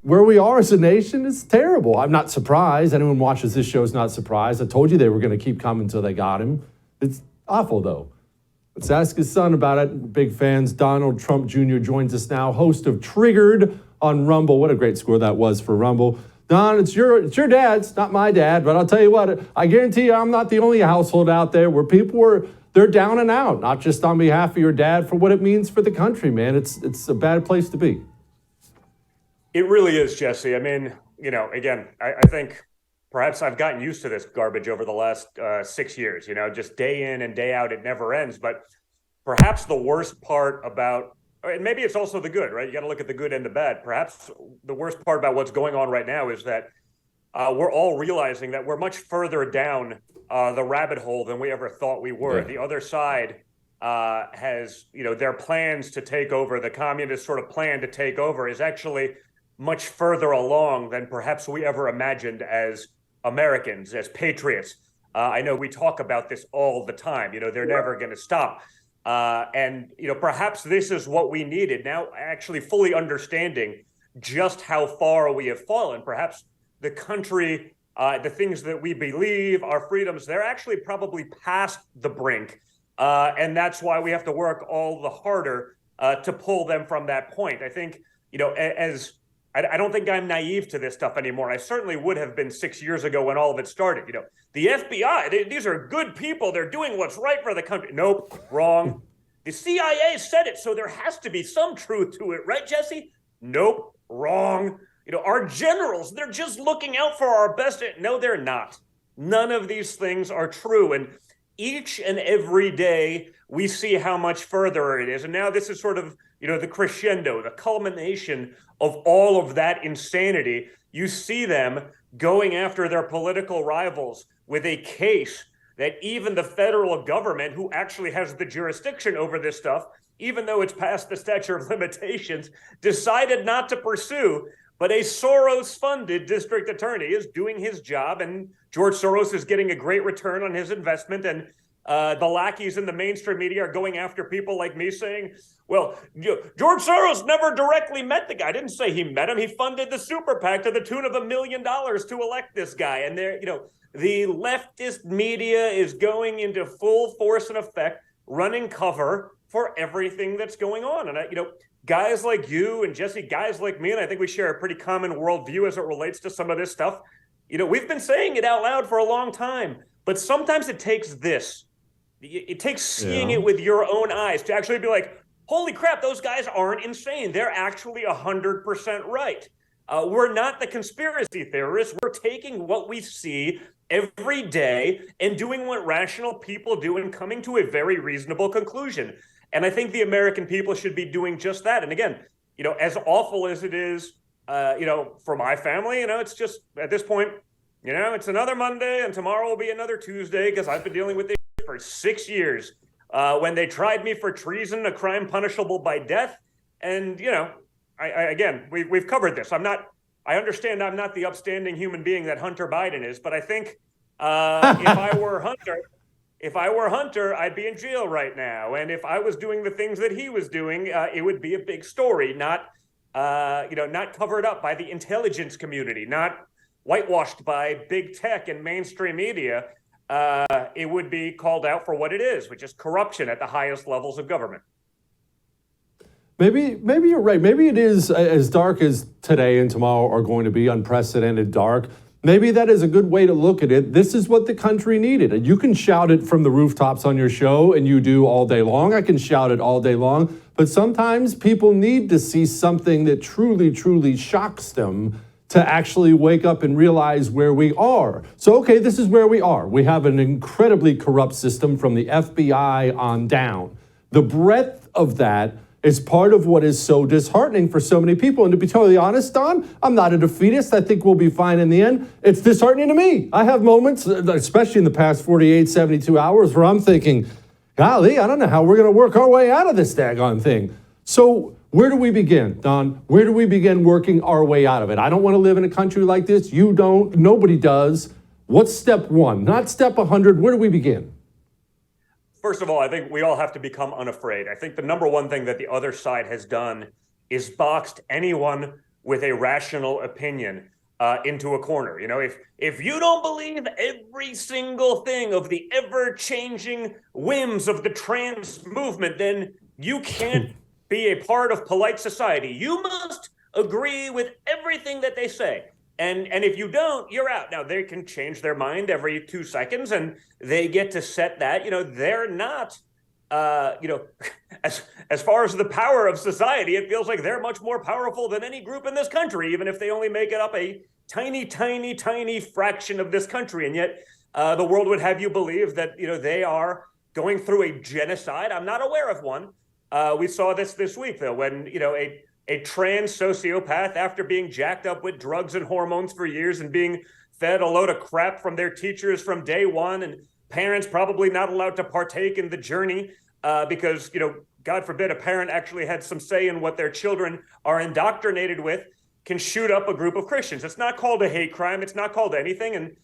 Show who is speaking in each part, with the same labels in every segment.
Speaker 1: where we are as a nation is terrible. I'm not surprised. Anyone who watches this show is not surprised. I told you they were going to keep coming until they got him. It's awful, though. Let's ask his son about it. Big fans. Donald Trump Jr. joins us now, host of Triggered on Rumble. What a great score that was for Rumble. Don, it's your dad's, not my dad, but I'll tell you what, I guarantee you I'm not the only household out there where they're down and out, not just on behalf of your dad, for what it means for the country, man. It's a bad place to be.
Speaker 2: It really is, Jesse. I mean, again, I think perhaps I've gotten used to this garbage over the last 6 years, just day in and day out, it never ends. But perhaps the worst part about, and maybe it's also the good, right? You got to look at the good and the bad. Perhaps the worst part about what's going on right now is that we're all realizing that we're much further down the rabbit hole than we ever thought we were. Yeah. The other side has, their plans to take over, the communist sort of plan to take over is actually much further along than perhaps we ever imagined as Americans, as patriots. I know we talk about this all the time. They're never going to stop. And perhaps this is what we needed. Now, actually fully understanding just how far we have fallen. Perhaps the country, the things that we believe, our freedoms, they're actually probably past the brink. And that's why we have to work all the harder to pull them from that point. I think, I don't think I'm naive to this stuff anymore. I certainly would have been 6 years ago when all of it started. The FBI, these are good people. They're doing what's right for the country. Nope, wrong. The CIA said it, so there has to be some truth to it, right, Jesse? Nope, wrong. Our generals, they're just looking out for our best. No, they're not. None of these things are true. And each and every day, we see how much further it is. And now this is sort of, the crescendo, the culmination of all of that insanity. You see them going after their political rivals with a case that even the federal government, who actually has the jurisdiction over this stuff, even though it's past the statute of limitations, decided not to pursue. But a Soros-funded district attorney is doing his job, and George Soros is getting a great return on his investment. And the lackeys in the mainstream media are going after people like me saying, well, George Soros never directly met the guy. I didn't say he met him. He funded the super PAC to the tune of $1 million to elect this guy. And there, the leftist media is going into full force and effect, running cover for everything that's going on. And, guys like you and Jesse, guys like me, and I think we share a pretty common worldview as it relates to some of this stuff. We've been saying it out loud for a long time, but sometimes it takes this. It takes seeing it with your own eyes to actually be like, holy crap, those guys aren't insane. They're actually 100% right. We're not the conspiracy theorists. We're taking what we see every day and doing what rational people do and coming to a very reasonable conclusion. And I think the American people should be doing just that. And again, as awful as it is, for my family, it's just at this point, it's another Monday and tomorrow will be another Tuesday because I've been dealing with this for 6 years. When they tried me for treason, a crime punishable by death. And, we've covered this. I understand I'm not the upstanding human being that Hunter Biden is, but I think if I were Hunter, I'd be in jail right now. And if I was doing the things that he was doing, it would be a big story, not covered up by the intelligence community, not whitewashed by big tech and mainstream media. It would be called out for what it is, which is corruption at the highest levels of government.
Speaker 1: Maybe you're right. Maybe it is as dark as today and tomorrow are going to be, unprecedented dark. Maybe that is a good way to look at it. This is what the country needed. And you can shout it from the rooftops on your show, and you do all day long. I can shout it all day long. But sometimes people need to see something that truly, truly shocks them to actually wake up and realize where we are. So, okay, this is where we are. We have an incredibly corrupt system from the FBI on down. The breadth of that is part of what is so disheartening for so many people. And to be totally honest, Don, I'm not a defeatist. I think we'll be fine in the end. It's disheartening to me. I have moments, especially in the past 48, 72 hours, where I'm thinking, golly, I don't know how we're going to work our way out of this daggone thing. So where do we begin, Don? Where do we begin working our way out of it? I don't want to live in a country like this. You don't. Nobody does. What's step one? Not step 100. Where do we begin?
Speaker 2: First of all, I think we all have to become unafraid. I think the number one thing that the other side has done is boxed anyone with a rational opinion into a corner. You know, if you don't believe every single thing of the ever-changing whims of the trans movement, then you can't be a part of polite society. You must agree with everything that they say. And if you don't, you're out. Now, they can change their mind every 2 seconds, and they get to set that. You know, they're not, you know, as far as the power of society, it feels like they're much more powerful than any group in this country, even if they only make it up a tiny, tiny, tiny fraction of this country. And yet the world would have you believe that, you know, they are going through a genocide. I'm not aware of one. We saw this week, though, when, you know, a trans sociopath, after being jacked up with drugs and hormones for years and being fed a load of crap from their teachers from day one, and parents probably not allowed to partake in the journey because, you know, God forbid a parent actually had some say in what their children are indoctrinated with, can shoot up a group of Christians. It's not called a hate crime. It's not called anything. And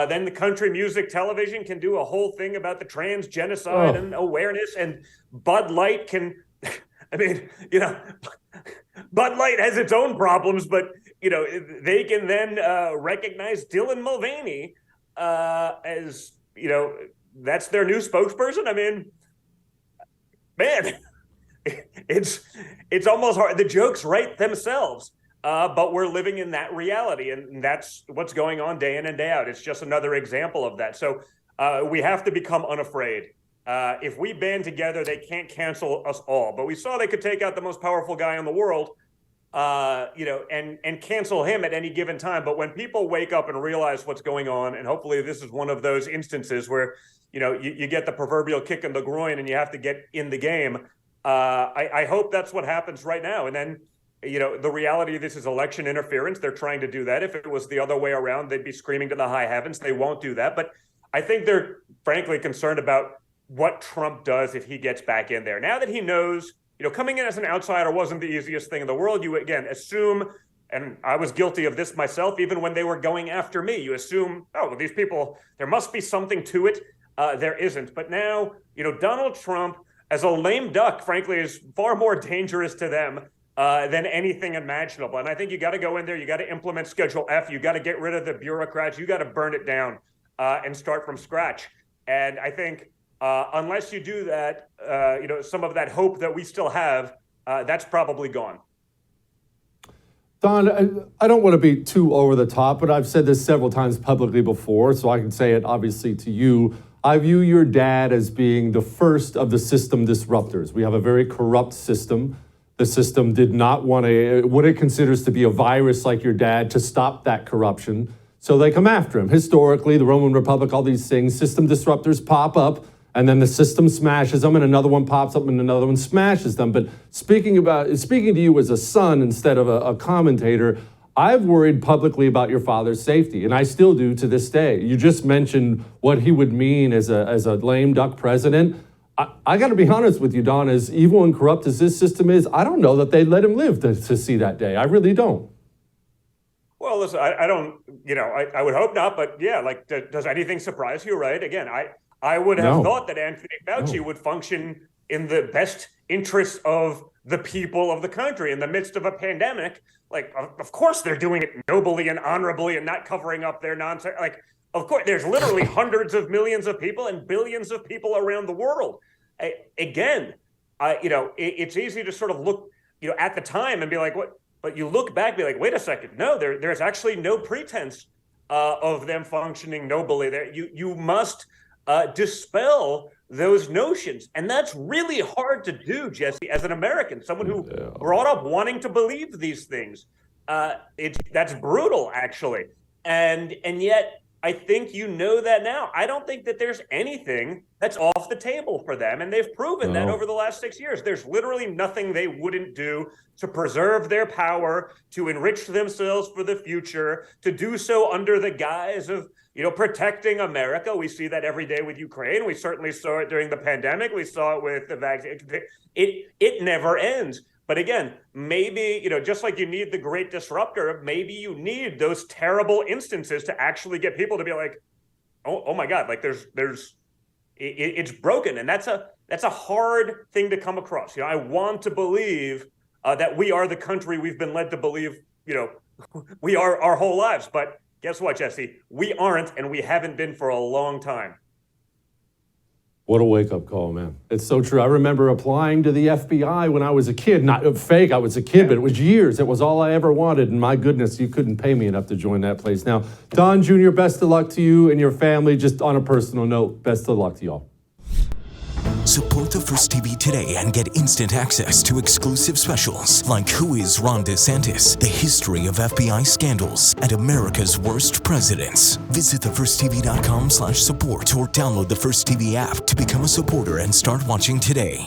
Speaker 2: then the country music television can do a whole thing about the trans genocide and awareness. And Bud Light can, I mean, you know, Bud Light has its own problems, but, you know, they can then recognize Dylan Mulvaney as, you know, that's their new spokesperson. I mean, man, it's almost hard. The jokes write themselves. But we're living in that reality, and that's what's going on day in and day out. It's just another example of that. So we have to become unafraid. If we band together, they can't cancel us all. But we saw they could take out the most powerful guy in the world, you know, and cancel him at any given time. But when people wake up and realize what's going on, and hopefully this is one of those instances where, you know, you get the proverbial kick in the groin and you have to get in the game. I hope that's what happens right now. And then, you know, the reality of this is election interference. They're trying to do that. If it was the other way around, they'd be screaming to the high heavens. They won't do that. But I think they're frankly concerned about what Trump does if he gets back in there. Now that he knows, you know, coming in as an outsider wasn't the easiest thing in the world. You, again, assume, and I was guilty of this myself, even when they were going after me, you assume, oh, well, these people, there must be something to it. There isn't. But now, you know, Donald Trump, as a lame duck, frankly, is far more dangerous to them than anything imaginable. And I think you got to go in there. You got to implement Schedule F. You got to get rid of the bureaucrats. You got to burn it down and start from scratch. And I think unless you do that, you know, some of that hope that we still have, that's probably gone.
Speaker 1: Don, I don't want to be too over the top, but I've said this several times publicly before, so I can say it obviously to you. I view your dad as being the first of the system disruptors. We have a very corrupt system. The system did not want what it considers to be a virus like your dad to stop that corruption. So they come after him. Historically, the Roman Republic, all these things, system disruptors pop up, and then the system smashes them, and another one pops up, and another one smashes them. But speaking to you as a son instead of a commentator, I've worried publicly about your father's safety, and I still do to this day. You just mentioned what he would mean as a lame duck president. I got to be honest with you, Don, as evil and corrupt as this system is, I don't know that they'd let him live to see that day. I really don't.
Speaker 2: Well, listen, I don't, you know, I would hope not, but yeah, like, does anything surprise you, right? Again, I would have thought that Anthony Fauci would function in the best interests of the people of the country in the midst of a pandemic. Like, of course they're doing it nobly and honorably and not covering up their nonsense. Like, of course, there's literally hundreds of millions of people and billions of people around the world. Again, you know, it's easy to sort of look, you know, at the time and be like, what? But you look back and be like, wait a second. No, there's actually no pretense of them functioning nobly. You must dispel those notions. And that's really hard to do, Jesse, as an American, someone who brought up wanting to believe these things. That's brutal, actually. And yet, I think you know that now. I don't think that there's anything that's off the table for them. And they've proven that over the last 6 years. There's literally nothing they wouldn't do to preserve their power, to enrich themselves for the future, to do so under the guise of, you know, protecting America. We see that every day with Ukraine. We certainly saw it during the pandemic. We saw it with the vaccine. It never ends. But again, maybe, you know, just like you need the great disruptor, maybe you need those terrible instances to actually get people to be like, oh my God, like it's broken. And that's a hard thing to come across. You know, I want to believe that we are the country we've been led to believe we are our whole lives. But guess what, Jesse? We aren't, and we haven't been for a long time.
Speaker 1: What a wake-up call, man. It's so true. I remember applying to the FBI when I was a kid. Not fake, I was a kid, but it was years. It was all I ever wanted, and my goodness, you couldn't pay me enough to join that place. Now, Don Jr., best of luck to you and your family. Just on a personal note, best of luck to y'all.
Speaker 3: Support the First TV today and get instant access to exclusive specials like Who is Ron DeSantis, the history of FBI scandals, and America's worst presidents. Visit thefirsttv.com/support or download the First TV app to become a supporter and start watching today.